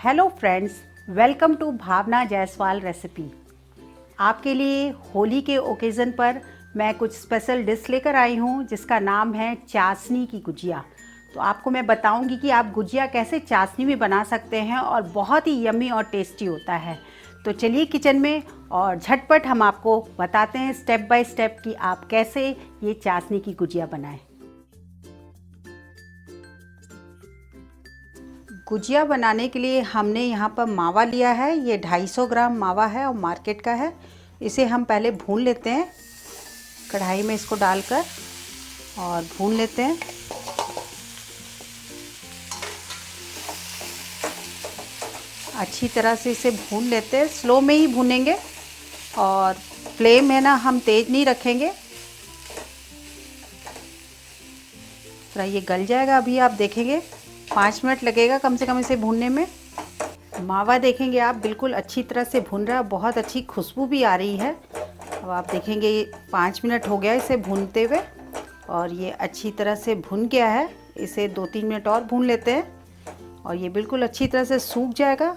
Hello friends, welcome to Bhavna Jaiswal recipe. आपके लिए होली के ओकेज़न पर मैं कुछ स्पेशल डिश लेकर आई हूँ जिसका नाम है चाशनी की गुजिया। तो आपको मैं बताऊंगी कि आप गुजिया कैसे चाशनी में बना सकते हैं और बहुत ही यम्मी और टेस्टी होता है। तो चलिए किचन में और झटपट हम आपको बताते हैं स्टेप बाय स्टेप कि आप कैसे ये चाशनी की गुजिया बनाएं। गुजिया बनाने के लिए हमने यहाँ पर मावा लिया है। ये 250 ग्राम मावा है और मार्केट का है। इसे हम पहले भून लेते हैं, कढ़ाई में इसको डालकर और भून लेते हैं। अच्छी तरह से इसे भून लेते हैं, स्लो में ही भूनेंगे और फ्लेम है ना हम तेज़ नहीं रखेंगे। थोड़ा ये गल जाएगा, अभी आप देखेंगे 5 मिनट लगेगा कम से कम इसे भूनने में। मावा देखेंगे आप बिल्कुल अच्छी तरह से भून रहा है, बहुत अच्छी खुशबू भी आ रही है। अब आप देखेंगे 5 मिनट हो गया इसे भूनते हुए और ये अच्छी तरह से भुन गया है। इसे 2-3 मिनट और भून लेते हैं और ये बिल्कुल अच्छी तरह से सूख जाएगा।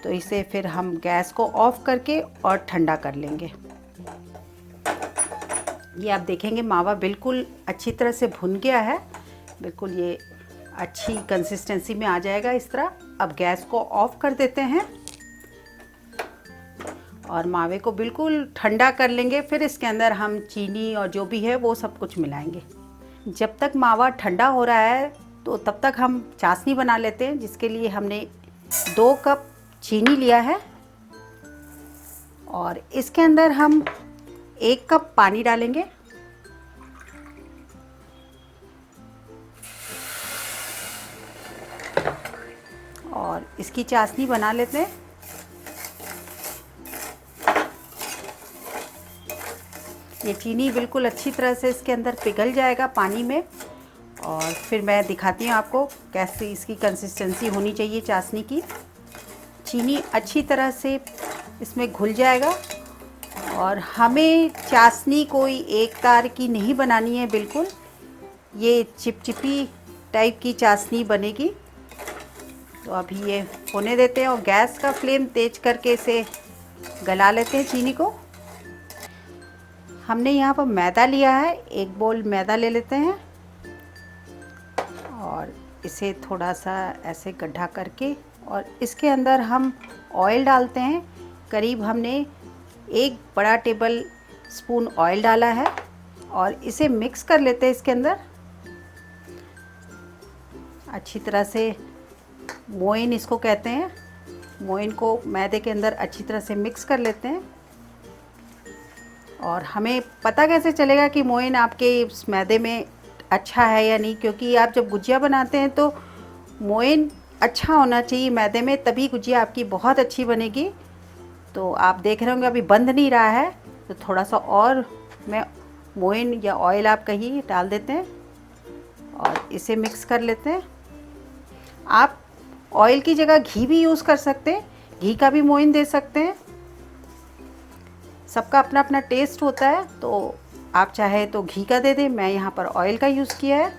तो इसे फिर हम गैस को ऑफ करके और ठंडा कर लेंगे। ये आप देखेंगे मावा बिल्कुल अच्छी तरह से भुन गया है, बिल्कुल ये अच्छी कंसिस्टेंसी में आ जाएगा इस तरह। अब गैस को ऑफ कर देते हैं और मावे को बिल्कुल ठंडा कर लेंगे। फिर इसके अंदर हम चीनी और जो भी है वो सब कुछ मिलाएंगे। जब तक मावा ठंडा हो रहा है तो तब तक हम चाशनी बना लेते हैं, जिसके लिए हमने 2 कप चीनी लिया है और इसके अंदर हम 1 कप पानी डालेंगे। और इसकी चाशनी बना लेते हैं। ये चीनी बिल्कुल अच्छी तरह से इसके अंदर पिघल जाएगा पानी में और फिर मैं दिखाती हूँ आपको कैसी इसकी कंसिस्टेंसी होनी चाहिए चाशनी की। चीनी अच्छी तरह से इसमें घुल जाएगा और हमें चाशनी कोई एक तार की नहीं बनानी है, बिल्कुल ये चिपचिपी टाइप की चाशनी बनेगी। तो अभी ये होने देते हैं और गैस का फ्लेम तेज करके इसे गला लेते हैं चीनी को। हमने यहाँ पर मैदा लिया है, 1 बोल मैदा ले लेते हैं और इसे थोड़ा सा ऐसे गड्ढा करके और इसके अंदर हम ऑयल डालते हैं। करीब हमने 1 बड़ा टेबल स्पून ऑयल डाला है और इसे मिक्स कर लेते हैं इसके अंदर अच्छी तरह से। मोइन इसको कहते हैं। मोइन को मैदे के अंदर अच्छी तरह से मिक्स कर लेते हैं और हमें पता कैसे चलेगा कि मोइन आपके इस मैदे में अच्छा है या नहीं, क्योंकि आप जब गुजिया बनाते हैं तो मोइन अच्छा होना चाहिए मैदे में, तभी गुजिया आपकी बहुत अच्छी बनेगी। तो आप देख रहे होंगे अभी बंध नहीं रहा है, तो थोड़ा सा और मैं मोइन या ऑयल आप कहीं डाल देते हैं और इसे मिक्स कर लेते हैं। आप ऑयल की जगह घी भी यूज़ कर सकते हैं, घी का भी मोइन दे सकते हैं। सबका अपना अपना टेस्ट होता है, तो आप चाहे तो घी का दे दें, मैं यहाँ पर ऑयल का यूज़ किया है।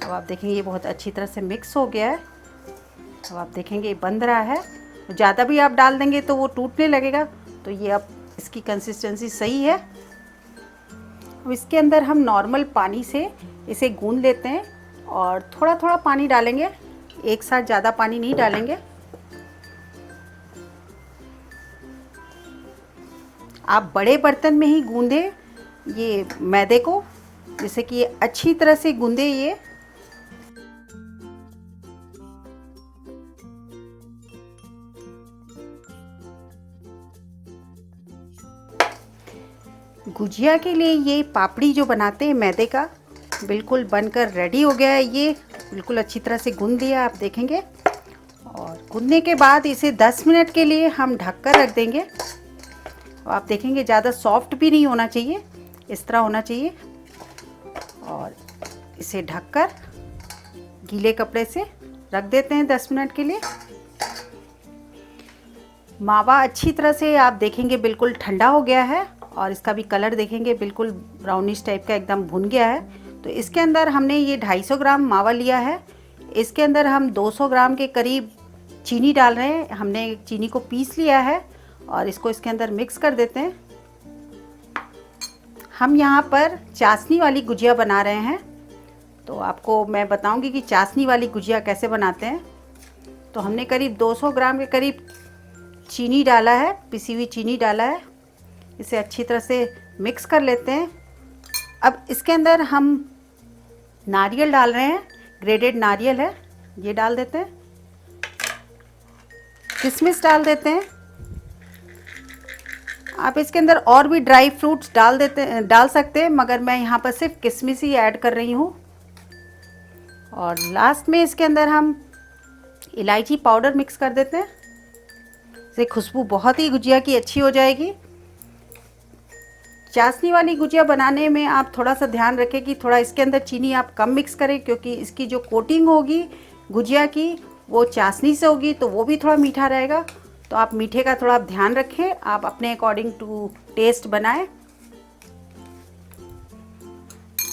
अब आप देखेंगे ये बहुत अच्छी तरह से मिक्स हो गया है। अब आप देखेंगे ये बंध रहा है, ज़्यादा भी आप डाल देंगे तो वो टूटने लगेगा। तो ये अब इसकी कंसिस्टेंसी सही है। अब इसके अंदर हम नॉर्मल पानी से इसे गूंद लेते हैं और थोड़ा थोड़ा पानी डालेंगे, एक साथ ज़्यादा पानी नहीं डालेंगे। आप बड़े बर्तन में ही गूंदें ये मैदे को, जिससे कि ये अच्छी तरह से गूंदे। ये गुजिया के लिए ये पापड़ी जो बनाते हैं मैदे का, बिल्कुल बनकर रेडी हो गया है। ये बिल्कुल अच्छी तरह से गूंद दिया आप देखेंगे। और गूंदने के बाद इसे 10 मिनट के लिए हम ढक कर रख देंगे। आप देखेंगे ज़्यादा सॉफ्ट भी नहीं होना चाहिए, इस तरह होना चाहिए। और इसे ढककर गीले कपड़े से रख देते हैं 10 मिनट के लिए। मावा अच्छी तरह से आप देखेंगे बिल्कुल ठंडा हो गया है और इसका भी कलर देखेंगे बिल्कुल ब्राउनिश टाइप का एकदम भुन गया है। तो इसके अंदर हमने ये 250 ग्राम मावा लिया है। इसके अंदर हम 200 ग्राम के करीब चीनी डाल रहे हैं। हमने चीनी को पीस लिया है और इसको इसके अंदर मिक्स कर देते हैं। हम यहाँ पर चाशनी वाली गुजिया बना रहे हैं, तो आपको मैं बताऊंगी कि चाशनी वाली गुजिया कैसे बनाते हैं। तो हमने करीब 200 ग्राम के करीब चीनी डाला है, पिसी हुई चीनी डाला है। इसे अच्छी तरह से मिक्स कर लेते हैं। अब इसके अंदर हम नारियल डाल रहे हैं, ग्रेडेड नारियल है, ये डाल देते हैं। किशमिश डाल देते हैं। आप इसके अंदर और भी ड्राई फ्रूट्स डाल सकते हैं, मगर मैं यहाँ पर सिर्फ किशमिश ही ऐड कर रही हूँ। और लास्ट में इसके अंदर हम इलायची पाउडर मिक्स कर देते हैं। इससे खुशबू बहुत ही गुजिया की अच्छी हो जाएगी। चाशनी वाली गुजिया बनाने में आप थोड़ा सा ध्यान रखें कि थोड़ा इसके अंदर चीनी आप कम मिक्स करें, क्योंकि इसकी जो कोटिंग होगी गुजिया की वो चाशनी से होगी, तो वो भी थोड़ा मीठा रहेगा। तो आप मीठे का थोड़ा ध्यान रखें, आप अपने अकॉर्डिंग टू टेस्ट बनाएं।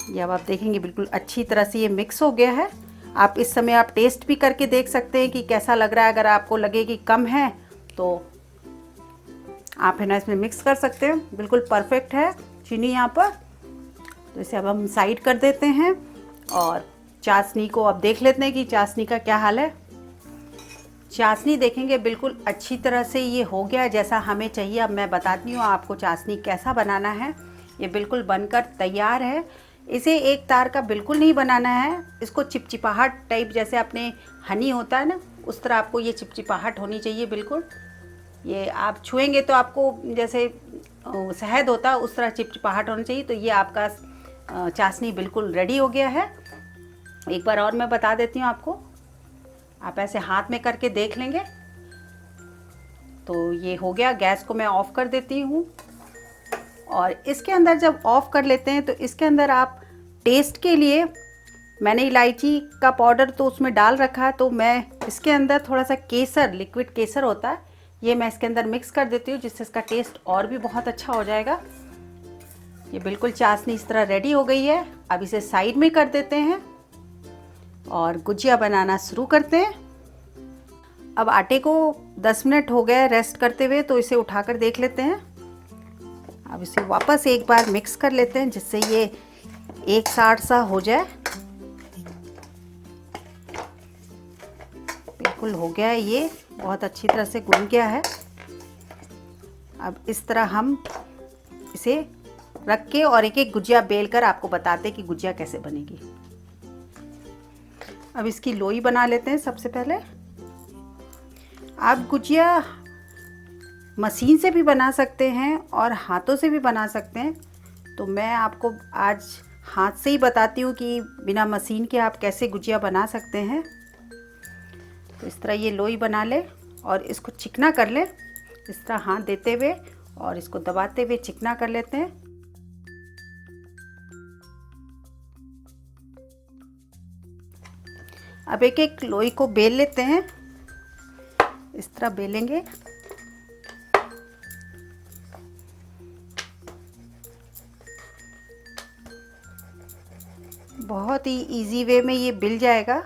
ये अब आप देखेंगे बिल्कुल अच्छी तरह से ये मिक्स हो गया है। आप इस समय आप टेस्ट भी करके देख सकते हैं कि कैसा लग रहा है। अगर आपको लगे कि कम है तो आप है ना इसमें मिक्स कर सकते हैं। बिल्कुल परफेक्ट है चीनी यहाँ पर। तो इसे अब हम साइड कर देते हैं और चाशनी को अब देख लेते हैं कि चाशनी का क्या हाल है। चाशनी देखेंगे बिल्कुल अच्छी तरह से ये हो गया जैसा हमें चाहिए। अब मैं बताती हूँ आपको चाशनी कैसा बनाना है। ये बिल्कुल बनकर तैयार है। इसे एक तार का बिल्कुल नहीं बनाना है। इसको चिपचिपाहट टाइप, जैसे अपने हनी होता है ना, उस तरह आपको ये चिपचिपाहट होनी चाहिए बिल्कुल। ये आप छुएंगे तो आपको जैसे शहद होता है उस तरह चिपचिपाहट होनी चाहिए। तो ये आपका चाशनी बिल्कुल रेडी हो गया है। एक बार और मैं बता देती हूँ आपको। आप ऐसे हाथ में करके देख लेंगे तो ये हो गया। गैस को मैं ऑफ़ कर देती हूँ। और इसके अंदर जब ऑफ़ कर लेते हैं तो इसके अंदर आप टेस्ट के लिए, मैंने इलायची का पाउडर तो उसमें डाल रखा है, तो मैं इसके अंदर थोड़ा सा केसर, लिक्विड केसर होता है, ये मैं इसके अंदर मिक्स कर देती हूँ, जिससे इसका टेस्ट और भी बहुत अच्छा हो जाएगा। ये बिल्कुल चाशनी इस तरह रेडी हो गई है। अब इसे साइड में कर देते हैं और गुजिया बनाना शुरू करते हैं। अब आटे को 10 मिनट हो गए रेस्ट करते हुए, तो इसे उठाकर देख लेते हैं। अब इसे वापस एक बार मिक्स कर लेते हैं, जिससे ये एक साथ सा हो जाए। बिल्कुल हो गया है, ये बहुत अच्छी तरह से गूंद गया है। अब इस तरह हम इसे रख के और एक एक गुजिया बेल कर आपको बताते हैं कि गुजिया कैसे बनेगी। अब इसकी लोई बना लेते हैं। सबसे पहले आप गुजिया मशीन से भी बना सकते हैं और हाथों से भी बना सकते हैं। तो मैं आपको आज हाथ से ही बताती हूँ कि बिना मशीन के आप कैसे गुजिया बना सकते हैं। तो इस तरह ये लोई बना ले और इसको चिकना कर ले, इस तरह हाथ देते हुए और इसको दबाते हुए चिकना कर लेते हैं। अब एक एक लोई को बेल लेते हैं। इस तरह बेलेंगे। बहुत ही इजी वे में ये बिल जाएगा।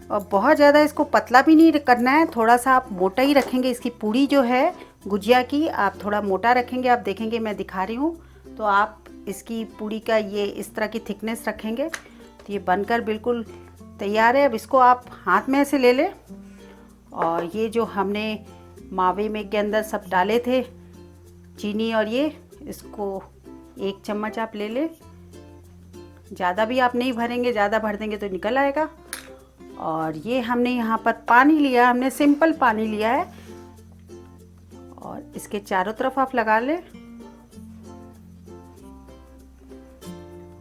और बहुत ज़्यादा इसको पतला भी नहीं करना है, थोड़ा सा आप मोटा ही रखेंगे। इसकी पूड़ी जो है गुजिया की आप थोड़ा मोटा रखेंगे। आप देखेंगे मैं दिखा रही हूँ, तो आप इसकी पूड़ी का ये इस तरह की थिकनेस रखेंगे तो ये बनकर बिल्कुल तैयार है। अब इसको आप हाथ में ऐसे ले लें और ये जो हमने मावे में के अंदर सब डाले थे चीनी और ये, इसको 1 चम्मच आप ले लें। ज़्यादा भी आप नहीं भरेंगे, ज़्यादा भर देंगे तो निकल आएगा। और ये हमने यहाँ पर पानी लिया, हमने सिंपल पानी लिया है और इसके चारों तरफ आप लगा लें।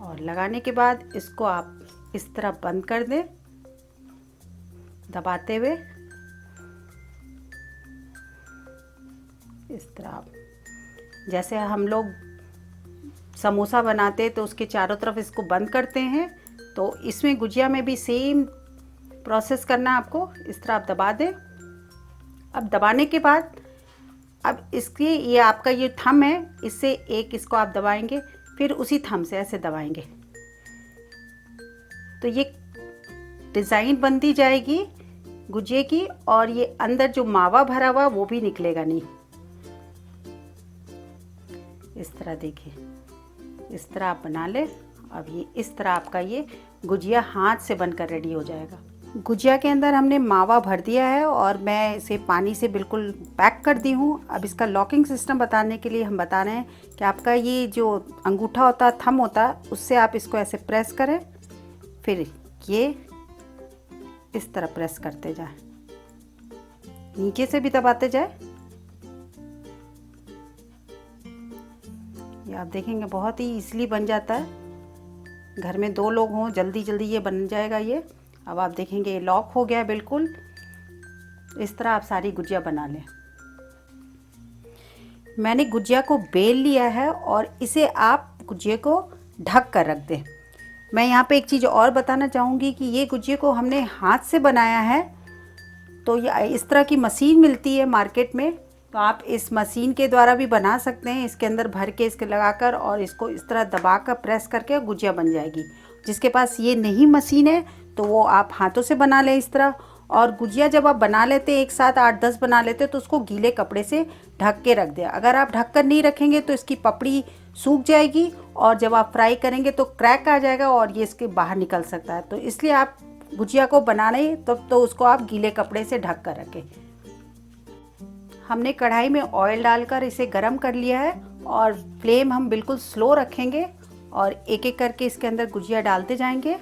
और लगाने के बाद इसको आप इस तरह बंद कर दें दबाते हुए। इस तरह आप, जैसे हम लोग समोसा बनाते हैं तो उसके चारों तरफ इसको बंद करते हैं, तो इसमें गुजिया में भी सेम प्रोसेस करना आपको। इस तरह आप दबा दें। अब दबाने के बाद अब इसके ये आपका ये थंब है, इससे एक इसको आप दबाएंगे, फिर उसी थंब से ऐसे दबाएंगे। तो ये डिज़ाइन बनती जाएगी गुजिया की, और ये अंदर जो मावा भरा हुआ वो भी निकलेगा नहीं। इस तरह देखिए, इस तरह आप बना ले। अब ये इस तरह आपका ये गुजिया हाथ से बनकर रेडी हो जाएगा। गुजिया के अंदर हमने मावा भर दिया है और मैं इसे पानी से बिल्कुल पैक कर दी हूँ। अब इसका लॉकिंग सिस्टम बताने के लिए हम बता रहे हैं कि आपका ये जो अंगूठा होता है, थंब होता है, उससे आप इसको ऐसे प्रेस करें, फिर ये इस तरह प्रेस करते जाएं, नीचे से भी दबाते जाए। ये आप देखेंगे बहुत ही इजीली बन जाता है। घर में 2 लोग हों, जल्दी जल्दी ये बन जाएगा ये। अब आप देखेंगे ये लॉक हो गया है बिल्कुल। इस तरह आप सारी गुजिया बना लें। मैंने गुजिया को बेल लिया है और इसे आप गुजिया को ढक कर रख दें। मैं यहाँ पे एक चीज़ और बताना चाहूँगी कि ये गुजिया को हमने हाथ से बनाया है, तो ये इस तरह की मशीन मिलती है मार्केट में, तो आप इस मशीन के द्वारा भी बना सकते हैं। इसके अंदर भर के इसके लगाकर और इसको इस तरह दबा कर प्रेस करके गुजिया बन जाएगी। जिसके पास ये नहीं मशीन है तो वो आप हाथों से बना लें इस तरह। और गुजिया जब आप बना लेते हैं, एक साथ 8-10 बना लेते हैं, तो उसको गीले कपड़े से ढक के रख दें। अगर आप ढक कर नहीं रखेंगे तो इसकी पपड़ी सूख जाएगी और जब आप फ्राई करेंगे तो क्रैक आ जाएगा और ये इसके बाहर निकल सकता है। तो इसलिए आप गुजिया को बनाने तब तो उसको आप गीले कपड़े से ढक कर रखें। हमने कढ़ाई में ऑयल डालकर इसे गरम कर लिया है और फ्लेम हम बिल्कुल स्लो रखेंगे और एक एक करके इसके अंदर गुजिया डालते जाएंगे।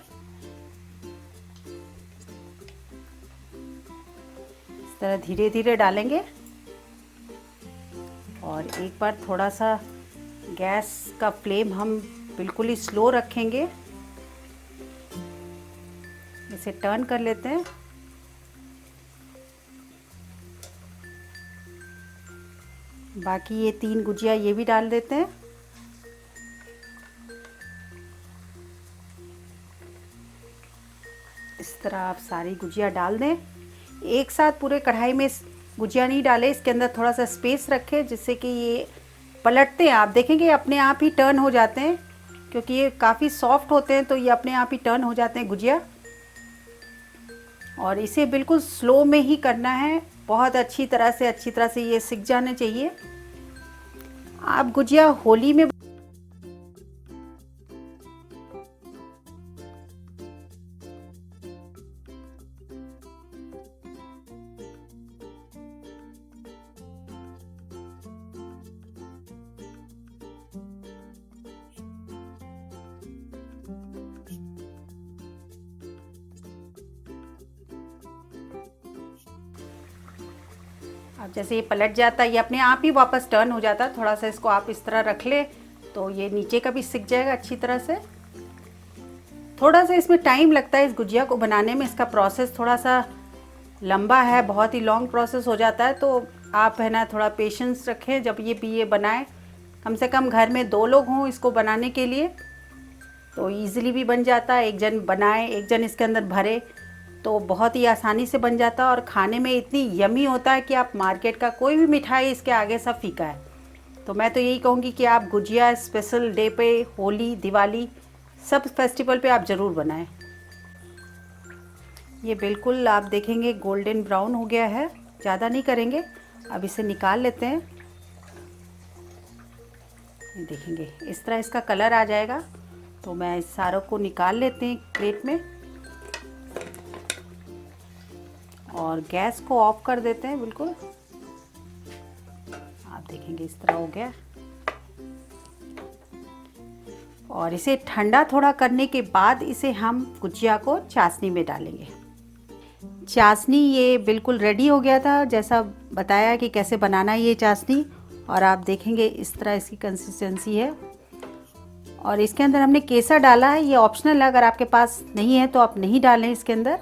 इस तरह धीरे धीरे डालेंगे और एक बार थोड़ा सा गैस का फ्लेम हम बिल्कुल ही स्लो रखेंगे। इसे टर्न कर लेते हैं। बाकी ये 3 गुजिया ये भी डाल देते हैं। इस तरह आप सारी गुजिया डाल दें। एक साथ पूरे कढ़ाई में गुजिया नहीं डालें, इसके अंदर थोड़ा सा स्पेस रखें जिससे कि ये पलटते हैं आप देखेंगे अपने आप ही टर्न हो जाते हैं, क्योंकि ये काफ़ी सॉफ्ट होते हैं तो ये अपने आप ही टर्न हो जाते हैं गुजिया। और इसे बिल्कुल स्लो में ही करना है, बहुत अच्छी तरह से ये सिक जाने चाहिए। आप गुजिया होली में अब जैसे ये पलट जाता है, ये अपने आप ही वापस टर्न हो जाता है। थोड़ा सा इसको आप इस तरह रख ले तो ये नीचे का भी सिक जाएगा अच्छी तरह से। थोड़ा सा इसमें टाइम लगता है इस गुजिया को बनाने में, इसका प्रोसेस थोड़ा सा लंबा है, बहुत ही लॉन्ग प्रोसेस हो जाता है। तो आप है ना थोड़ा पेशेंस रखें जब ये बनाएं। कम से कम घर में 2 लोग हों इसको बनाने के लिए तो ईज़िली भी बन जाता है। एक जन बनाए, एक जन इसके अंदर भरे तो बहुत ही आसानी से बन जाता है और खाने में इतनी यमी होता है कि आप मार्केट का कोई भी मिठाई इसके आगे सब फीका है। तो मैं तो यही कहूँगी कि आप गुजिया स्पेशल डे पे, होली, दिवाली, सब फेस्टिवल पे आप ज़रूर बनाएं। ये बिल्कुल आप देखेंगे गोल्डन ब्राउन हो गया है, ज़्यादा नहीं करेंगे। अब इसे निकाल लेते हैं। ये देखेंगे इस तरह इसका कलर आ जाएगा। तो मैं इस सारों को निकाल लेते हैं प्लेट में और गैस को ऑफ कर देते हैं बिल्कुल। आप देखेंगे इस तरह हो गया। और इसे ठंडा थोड़ा करने के बाद इसे हम गुजिया को चाशनी में डालेंगे। चाशनी ये बिल्कुल रेडी हो गया था, जैसा बताया कि कैसे बनाना है ये चाशनी। और आप देखेंगे इस तरह इसकी कंसिस्टेंसी है। और इसके अंदर हमने केसर डाला है, ये ऑप्शनल है, अगर आपके पास नहीं है तो आप नहीं डालें इसके अंदर।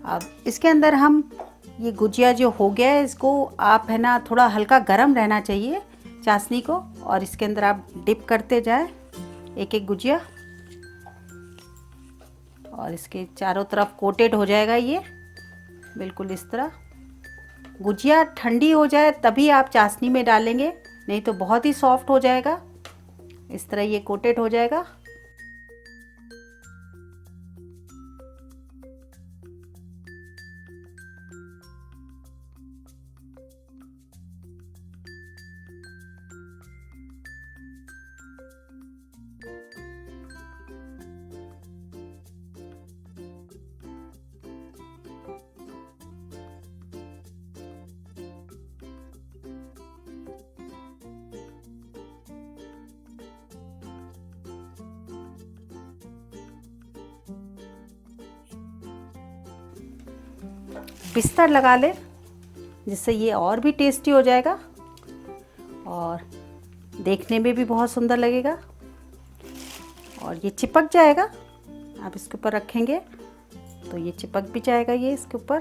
अब इसके अंदर हम ये गुजिया जो हो गया है इसको आप है ना थोड़ा हल्का गरम रहना चाहिए चाशनी को, और इसके अंदर आप डिप करते जाए एक एक गुजिया और इसके चारों तरफ कोटेड हो जाएगा ये बिल्कुल इस तरह। गुजिया ठंडी हो जाए तभी आप चाशनी में डालेंगे, नहीं तो बहुत ही सॉफ्ट हो जाएगा। इस तरह ये कोटेड हो जाएगा। बिस्तर लगा लें, जिससे ये और भी टेस्टी हो जाएगा और देखने में भी बहुत सुंदर लगेगा और ये चिपक जाएगा। आप इसके ऊपर रखेंगे तो ये चिपक भी जाएगा ये इसके ऊपर।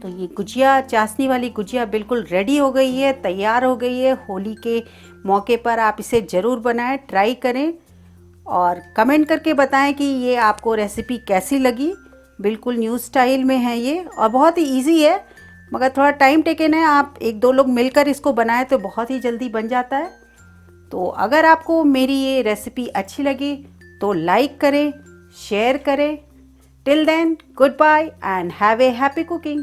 तो ये गुजिया, चाशनी वाली गुजिया बिल्कुल रेडी हो गई है, तैयार हो गई है। होली के मौके पर आप इसे ज़रूर बनाएं, ट्राई करें और कमेंट करके बताएं कि ये आपको रेसिपी कैसी लगी। बिल्कुल न्यू स्टाइल में है ये और बहुत ही इजी है, मगर थोड़ा टाइम टेकन है। आप 1-2 लोग मिलकर इसको बनाएं तो बहुत ही जल्दी बन जाता है। तो अगर आपको मेरी ये रेसिपी अच्छी लगी तो लाइक करें, शेयर करें। Till then, goodbye and have a happy cooking.